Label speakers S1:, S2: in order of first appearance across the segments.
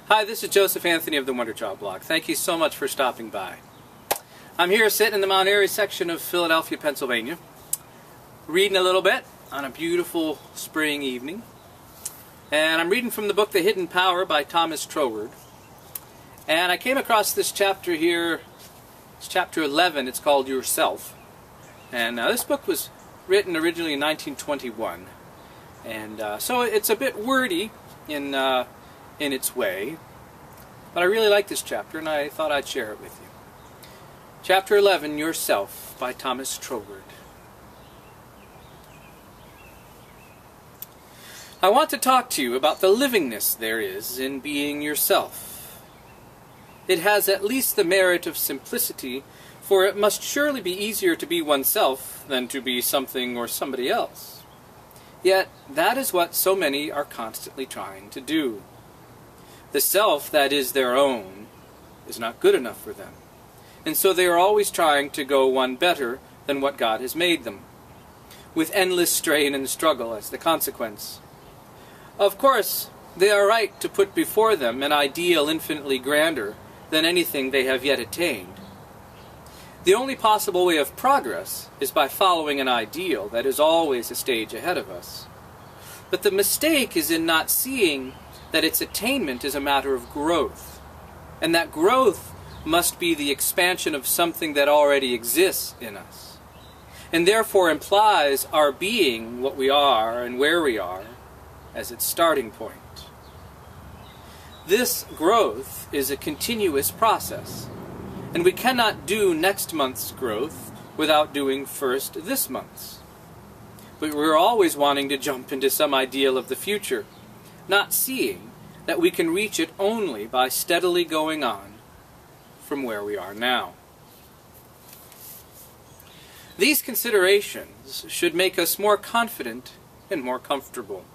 S1: Hi, this is Josephanthony of the Wonder Child blog. Thank you so much for stopping by. I'm here sitting in the Mount Airy section of Philadelphia, Pennsylvania, reading a little bit on a beautiful spring evening. And I'm reading from the book The Hidden Power by Thomas Troward. And I came across this chapter here. It's chapter 11. It's called Yourself. And this book was written originally in 1921. And so it's a bit wordy in its way. But I really like this chapter, and I thought I'd share it with you. Chapter 11, Yourself, by Thomas Troward. I want to talk to you about the livingness there is in being yourself. It has at least the merit of simplicity, for it must surely be easier to be oneself than to be something or somebody else. Yet that is what so many are constantly trying to do. The self that is their own is not good enough for them, and so they are always trying to go one better than what God has made them, with endless strain and struggle as the consequence. Of course, they are right to put before them an ideal infinitely grander than anything they have yet attained. The only possible way of progress is by following an ideal that is always a stage ahead of us. But the mistake is in not seeing that its attainment is a matter of growth, and that growth must be the expansion of something that already exists in us, and therefore implies our being what we are and where we are as its starting point. This growth is a continuous process, and we cannot do next month's growth without doing first this month's. But we're always wanting to jump into some ideal of the future, not seeing that we can reach it only by steadily going on from where we are now. These considerations should make us more confident and more comfortable.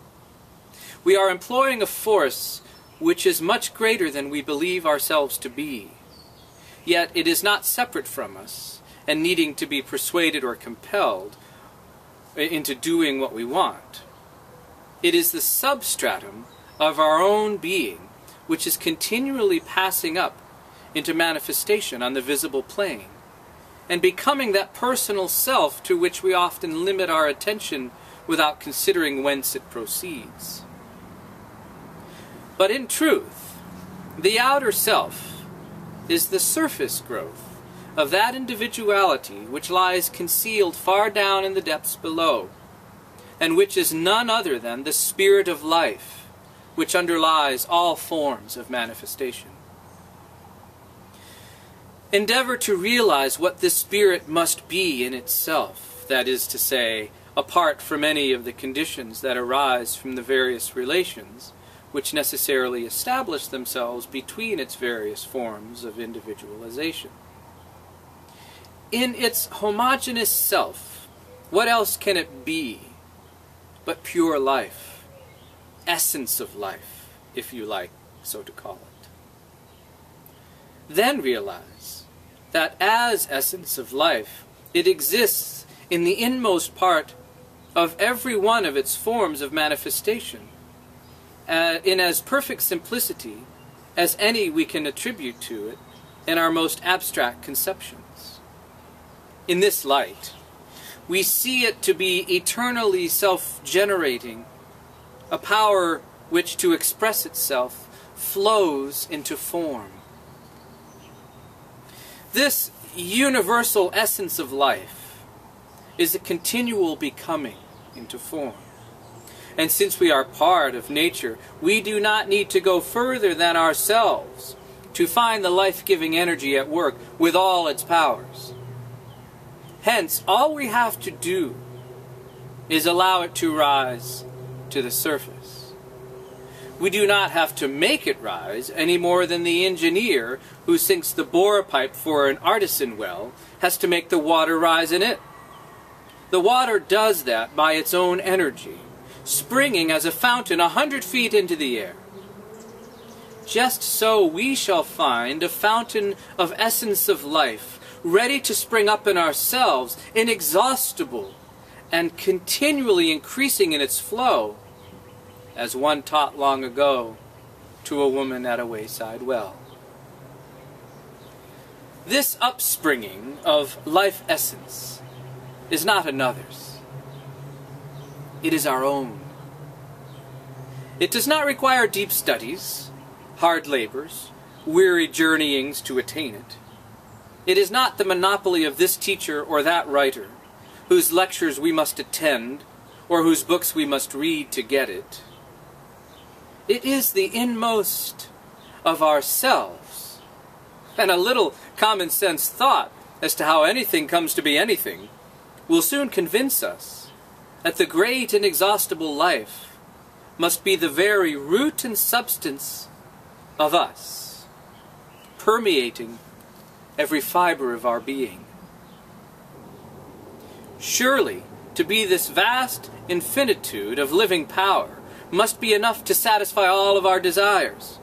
S1: We are employing a force which is much greater than we believe ourselves to be, yet it is not separate from us and needing to be persuaded or compelled into doing what we want. It is the substratum of our own being which is continually passing up into manifestation on the visible plane and becoming that personal self to which we often limit our attention without considering whence it proceeds. But in truth, the outer self is the surface growth of that individuality which lies concealed far down in the depths below, and which is none other than the spirit of life, which underlies all forms of manifestation. Endeavor to realize what this spirit must be in itself, that is to say, apart from any of the conditions that arise from the various relations which necessarily establish themselves between its various forms of individualization. In its homogeneous self, what else can it be but pure life, essence of life, if you like so to call it? Then realize that as essence of life, it exists in the inmost part of every one of its forms of manifestation, in as perfect simplicity as any we can attribute to it in our most abstract conceptions. In this light, we see it to be eternally self-generating, a power which, to express itself, flows into form. This universal essence of life is a continual becoming into form. And since we are part of nature, we do not need to go further than ourselves to find the life-giving energy at work with all its powers. Hence, all we have to do is allow it to rise to the surface. We do not have to make it rise any more than the engineer who sinks the bore pipe for an artisan well has to make the water rise in it. The water does that by its own energy, springing as a fountain 100 feet into the air. Just so we shall find a fountain of essence of life, ready to spring up in ourselves, inexhaustible, and continually increasing in its flow, as one taught long ago, to a woman at a wayside well. This upspringing of life essence is not another's. It is our own. It does not require deep studies, hard labors, weary journeyings to attain it. It is not the monopoly of this teacher or that writer, whose lectures we must attend, or whose books we must read to get it. It is the inmost of ourselves, and a little common sense thought as to how anything comes to be anything will soon convince us that the great inexhaustible life must be the very root and substance of us, permeating every fiber of our being. Surely, to be this vast infinitude of living power must be enough to satisfy all of our desires.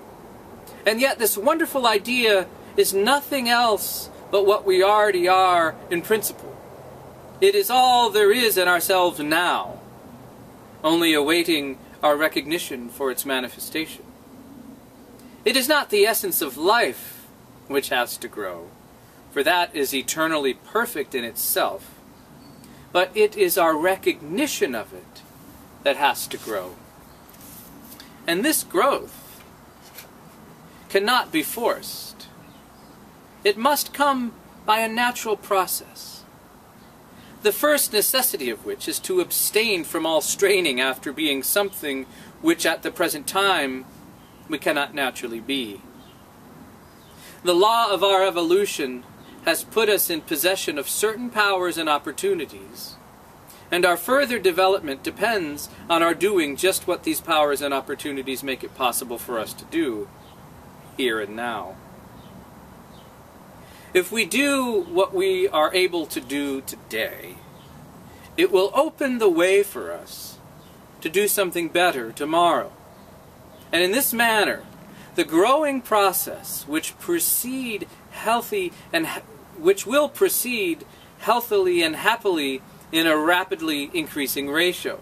S1: And yet this wonderful idea is nothing else but what we already are in principle. It is all there is in ourselves now, only awaiting our recognition for its manifestation. It is not the essence of life which has to grow, for that is eternally perfect in itself, but it is our recognition of it that has to grow. And this growth cannot be forced. It must come by a natural process, the first necessity of which is to abstain from all straining after being something which at the present time we cannot naturally be. The law of our evolution has put us in possession of certain powers and opportunities, and our further development depends on our doing just what these powers and opportunities make it possible for us to do, here and now. If we do what we are able to do today, it will open the way for us to do something better tomorrow. And in this manner, the growing process which will proceed healthily and happily in a rapidly increasing ratio.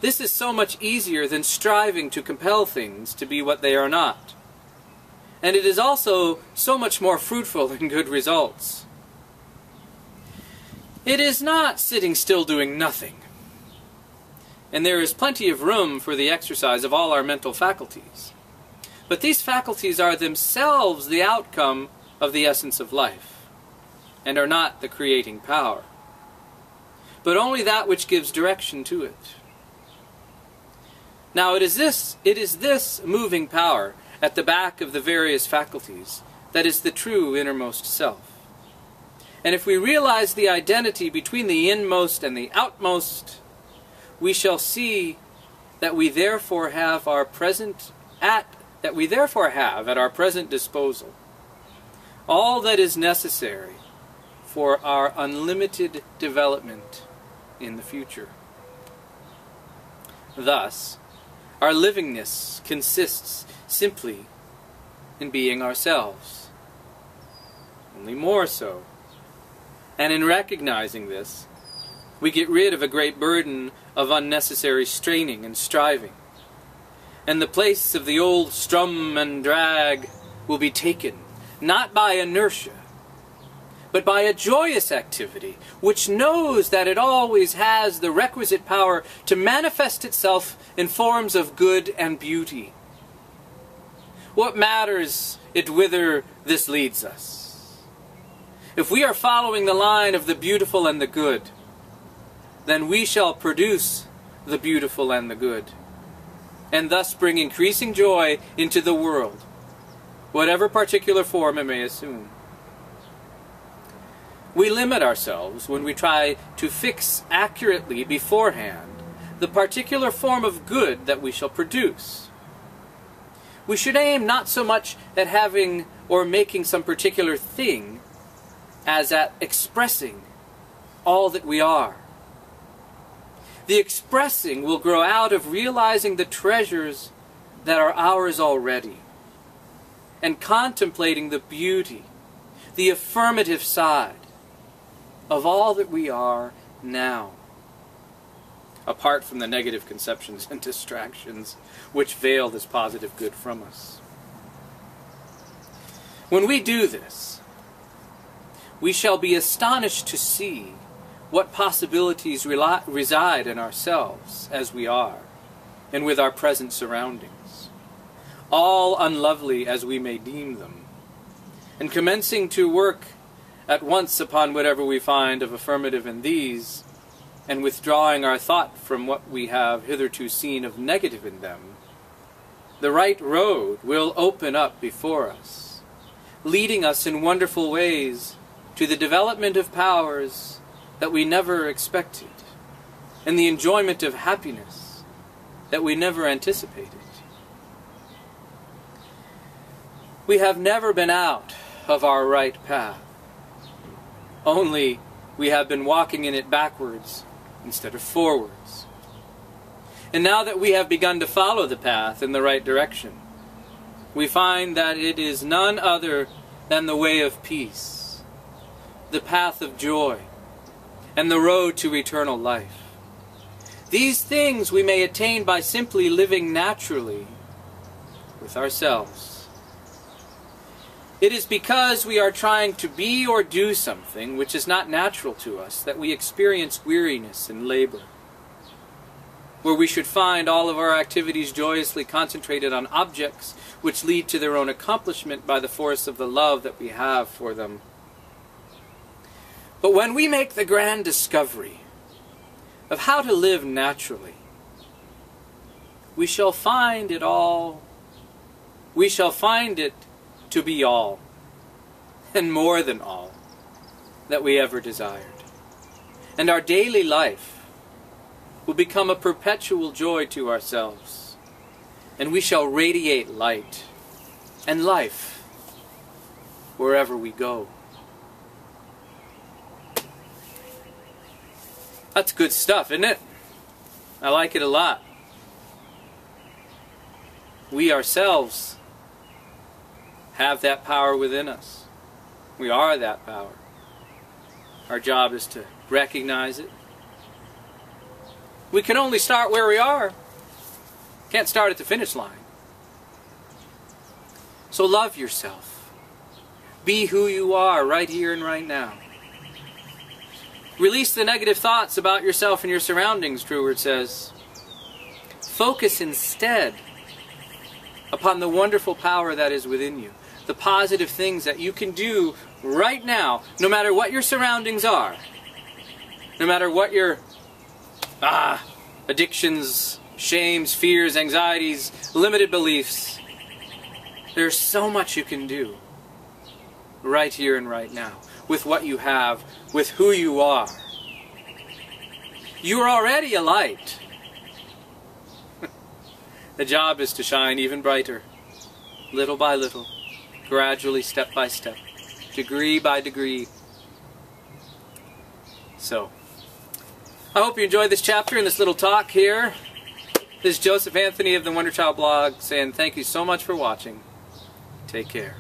S1: This is so much easier than striving to compel things to be what they are not. And it is also so much more fruitful in good results. It is not sitting still doing nothing. And there is plenty of room for the exercise of all our mental faculties. But these faculties are themselves the outcome of the essence of life, and are not the creating power, but only that which gives direction to it. Now it is this moving power at the back of the various faculties that is the true innermost self. And if we realize the identity between the inmost and the outmost, we shall see that we therefore have at our present disposal all that is necessary for our unlimited development in the future. Thus, our livingness consists simply in being ourselves, only more so. And in recognizing this, we get rid of a great burden of unnecessary straining and striving, and the place of the old strum and drag will be taken not by inertia, but by a joyous activity which knows that it always has the requisite power to manifest itself in forms of good and beauty. What matters it whither this leads us? If we are following the line of the beautiful and the good, then we shall produce the beautiful and the good, and thus bring increasing joy into the world, whatever particular form it may assume. We limit ourselves when we try to fix accurately beforehand the particular form of good that we shall produce. We should aim not so much at having or making some particular thing as at expressing all that we are. The expressing will grow out of realizing the treasures that are ours already, and contemplating the beauty, the affirmative side of all that we are now. apart from the negative conceptions and distractions which veil this positive good from us. When we do this, we shall be astonished to see what possibilities reside in ourselves as we are, and with our present surroundings, all unlovely as we may deem them, and commencing to work at once upon whatever we find of affirmative in these, and withdrawing our thought from what we have hitherto seen of negative in them, the right road will open up before us, leading us in wonderful ways to the development of powers that we never expected, and the enjoyment of happiness that we never anticipated. We have never been out of our right path. Only we have been walking in it backwards instead of forwards. And now that we have begun to follow the path in the right direction, we find that it is none other than the way of peace, the path of joy, and the road to eternal life. These things we may attain by simply living naturally with ourselves. It is because we are trying to be or do something which is not natural to us that we experience weariness and labor. Where we should find all of our activities joyously concentrated on objects which lead to their own accomplishment by the force of the love that we have for them. But when we make the grand discovery of how to live naturally, we shall find it all. We shall find it to be all, and more than all, that we ever desired. And our daily life will become a perpetual joy to ourselves, and we shall radiate light and life wherever we go. That's good stuff, isn't it? I like it a lot. We ourselves have that power within us. We are that power. Our job is to recognize it. We can only start where we are. Can't start at the finish line. So love yourself. Be who you are right here and right now. Release the negative thoughts about yourself and your surroundings, Troward says. Focus instead upon the wonderful power that is within you. The positive things that you can do right now, no matter what your surroundings are. No matter what your addictions, shames, fears, anxieties, limited beliefs. There's so much you can do right here and right now with what you have, with who you are. You are already a light. The job is to shine even brighter, little by little, gradually, step by step, degree by degree. So, I hope you enjoyed this chapter and this little talk here. This is Joseph Anthony of the Wonder Child blog saying thank you so much for watching. Take care.